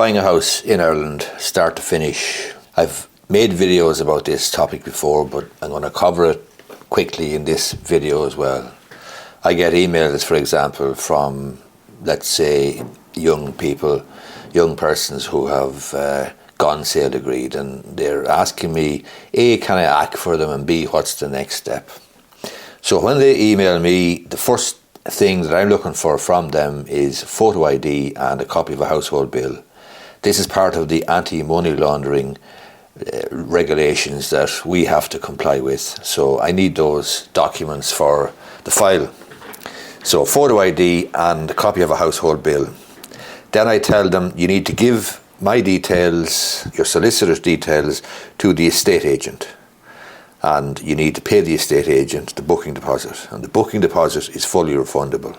Buying a house in Ireland, start to finish. I've made videos about this topic before, but I'm going to cover it quickly in this video as well. I get emails, for example, from, let's say, young persons who have gone sale agreed, and they're asking me, A, can I act for them, and B, what's the next step? So when they email me, the first thing that I'm looking for from them is photo ID and a copy of a household bill. This is part of the anti-money laundering regulations that we have to comply with. So I need those documents for the file. So photo ID and a copy of a household bill. Then I tell them you need to give my details, your solicitor's details, to the estate agent. And you need to pay the estate agent the booking deposit. And the booking deposit is fully refundable.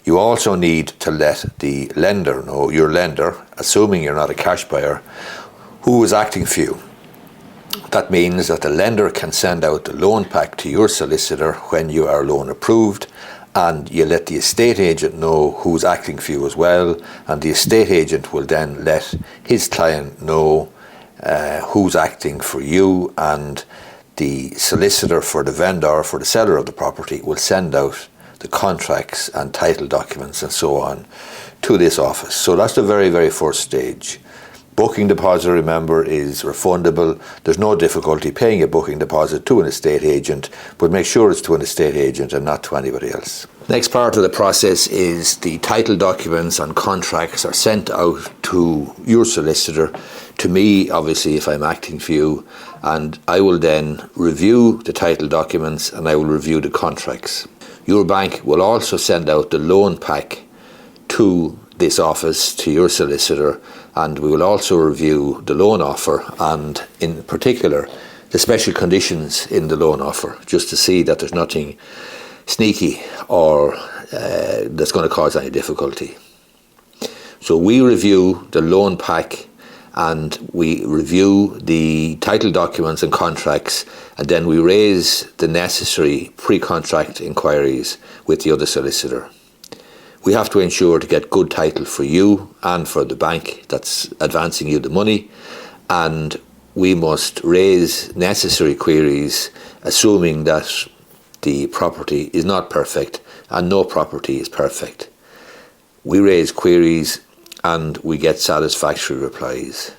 You also need to let the lender know, your lender, assuming you're not a cash buyer, who is acting for you. That means that the lender can send out the loan pack to your solicitor when you are loan approved, and you let the estate agent know who's acting for you as well, and the estate agent will then let his client know who's acting for you, and the solicitor for the vendor, for the seller of the property, will send out the contracts and title documents and so on to this office. So that's the very, very first stage. Booking deposit, remember, is refundable. There's no difficulty paying a booking deposit to an estate agent, but make sure it's to an estate agent and not to anybody else. Next part of the process is the title documents and contracts are sent out to your solicitor, to me, obviously, if I'm acting for you, and I will then review the title documents and I will review the contracts. Your bank will also send out the loan pack to this office, to your solicitor, and we will also review the loan offer and, in particular, the special conditions in the loan offer, just to see that there's nothing sneaky or that's going to cause any difficulty. So we review the loan pack and we review the title documents and contracts, and then we raise the necessary pre-contract inquiries with the other solicitor. We have to ensure to get good title for you and for the bank that's advancing you the money, and we must raise necessary queries, assuming that the property is not perfect, and no property is perfect. We raise queries and we get satisfactory replies.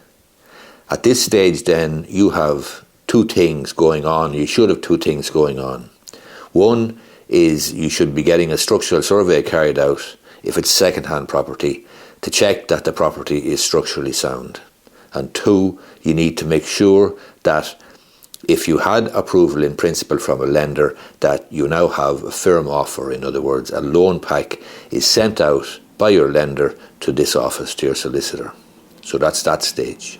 At this stage then, you have two things going on. You should have two things going on. One is you should be getting a structural survey carried out, if it's second-hand property, to check that the property is structurally sound. And two, you need to make sure that if you had approval in principle from a lender, that you now have a firm offer. In other words, a loan pack is sent out by your lender to this office, to your solicitor. So that's that stage.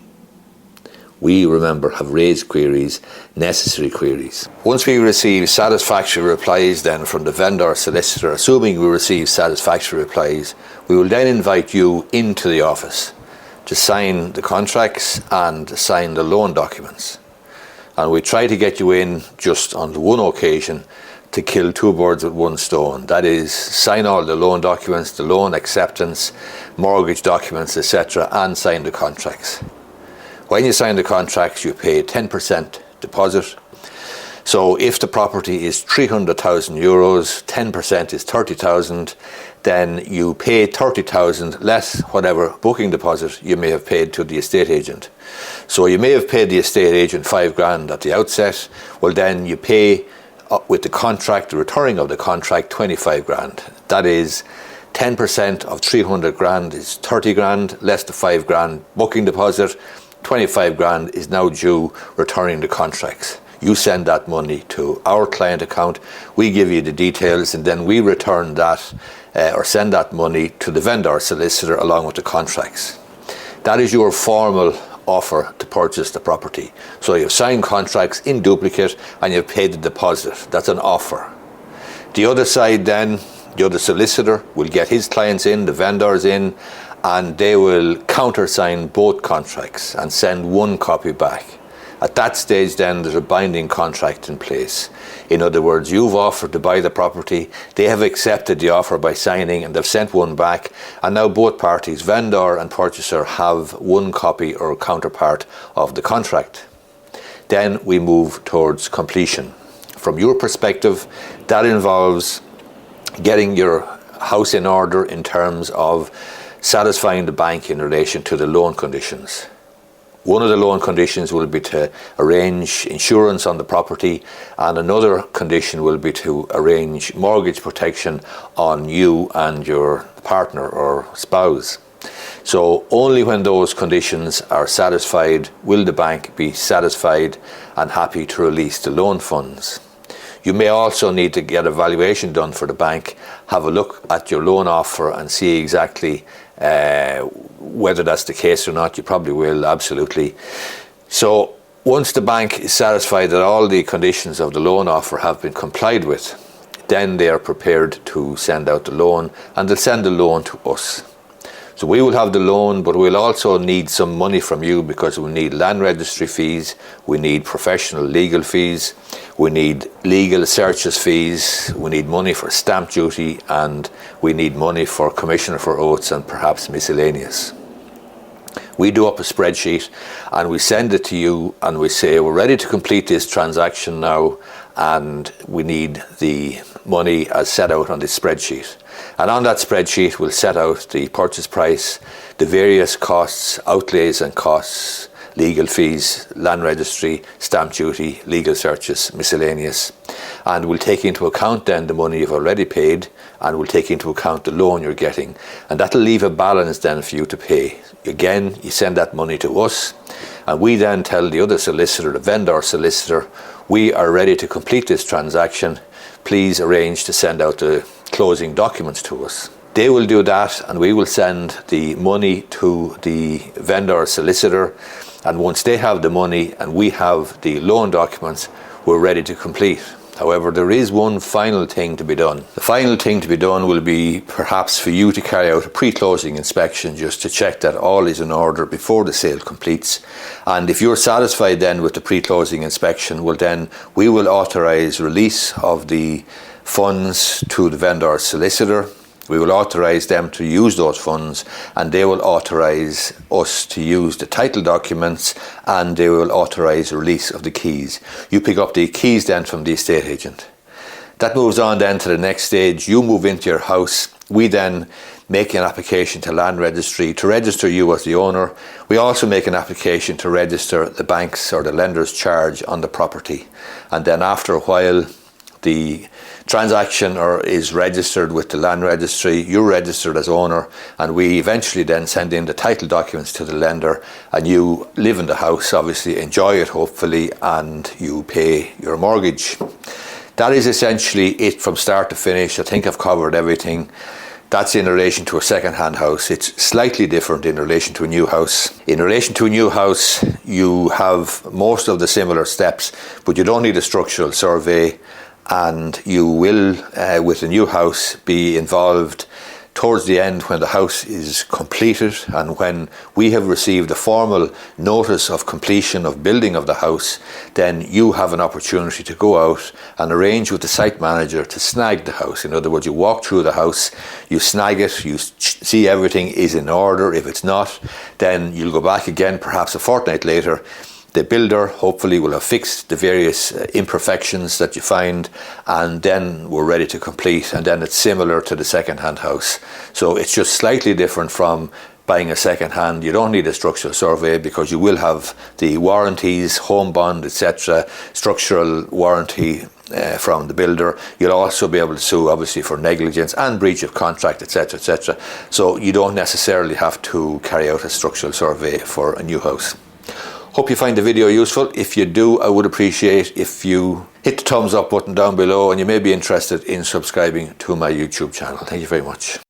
We, remember, have raised queries, necessary queries. Once we receive satisfactory replies then from the vendor solicitor, assuming we receive satisfactory replies, we will then invite you into the office to sign the contracts and sign the loan documents. And we try to get you in just on the one occasion to kill two birds with one stone. That is, sign all the loan documents, the loan acceptance, mortgage documents, etc., and sign the contracts. When you sign the contracts, you pay 10% deposit. So if the property is 300,000 euros, 10% is 30,000, then you pay 30,000 less whatever booking deposit you may have paid to the estate agent. So you may have paid the estate agent 5 grand at the outset. Well, then you pay with the contract, the returning of the contract, 25 grand. That is 10% of 300 grand is 30 grand, less the 5 grand booking deposit. 25 grand is now due returning the contracts. You send that money to our client account, we give you the details, and then we return that or send that money to the vendor solicitor along with the contracts. That is your formal offer to purchase the property. So you've signed contracts in duplicate and you've paid the deposit. That's an offer. The other side then, the other solicitor will get his clients in, the vendors in, and they will countersign both contracts and send one copy back. At that stage then there's a binding contract in place. In other words, you've offered to buy the property, they have accepted the offer by signing and they've sent one back, and now both parties, vendor and purchaser, have one copy or counterpart of the contract. Then we move towards completion. From your perspective, that involves getting your house in order in terms of satisfying the bank in relation to the loan conditions. One of the loan conditions will be to arrange insurance on the property, and another condition will be to arrange mortgage protection on you and your partner or spouse. So only when those conditions are satisfied will the bank be satisfied and happy to release the loan funds. You may also need to get a valuation done for the bank, have a look at your loan offer and see exactly whether that's the case or not. You probably will, absolutely. So once the bank is satisfied that all the conditions of the loan offer have been complied with, then they are prepared to send out the loan, and they'll send the loan to us. So we will have the loan, but we'll also need some money from you, because we need land registry fees, we need professional legal fees, we need legal searches fees, we need money for stamp duty, and we need money for commissioner for oaths and perhaps miscellaneous. We do up a spreadsheet and we send it to you and we say we're ready to complete this transaction now, and we need the money as set out on this spreadsheet. And on that spreadsheet we'll set out the purchase price, the various costs, outlays and costs, legal fees, land registry, stamp duty, legal searches, miscellaneous. And we'll take into account then the money you've already paid, and we'll take into account the loan you're getting. And that'll leave a balance then for you to pay. Again, you send that money to us, and we then tell the other solicitor, the vendor solicitor, we are ready to complete this transaction. Please arrange to send out the closing documents to us. They will do that, and we will send the money to the vendor solicitor, and once they have the money and we have the loan documents, we're ready to complete. However, there is one final thing to be done. The final thing to be done will be perhaps for you to carry out a pre-closing inspection, just to check that all is in order before the sale completes. And if you're satisfied then with the pre-closing inspection, well then we will authorise release of the funds to the vendor solicitor. We will authorise them to use those funds, and they will authorise us to use the title documents, and they will authorise release of the keys. You pick up the keys then from the estate agent. That moves on then to the next stage. You move into your house. We then make an application to land registry to register you as the owner. We also make an application to register the bank's or the lender's charge on the property. And then after a while, the transaction is registered with the land registry, you're registered as owner, and we eventually then send in the title documents to the lender, and you live in the house, obviously enjoy it hopefully, and you pay your mortgage. That is essentially it from start to finish. I think I've covered everything. That's in relation to a second-hand house. It's slightly different in relation to a new house. In relation to a new house, you have most of the similar steps, but you don't need a structural survey, and you will, with the new house, be involved towards the end when the house is completed, and when we have received a formal notice of completion of building of the house, then you have an opportunity to go out and arrange with the site manager to snag the house. In other words, you walk through the house, you snag it, you see everything is in order. If it's not, then you'll go back again perhaps a fortnight later. The builder hopefully will have fixed the various imperfections that you find, and then we're ready to complete, and then it's similar to the second-hand house. So it's just slightly different from buying a second-hand. You don't need a structural survey because you will have the warranties, home bond, etc., structural warranty from the builder. You'll also be able to sue obviously for negligence and breach of contract, etc., etc. So you don't necessarily have to carry out a structural survey for a new house. Hope you find the video useful. If you do, I would appreciate if you hit the thumbs up button down below, and you may be interested in subscribing to my YouTube channel. Thank you very much.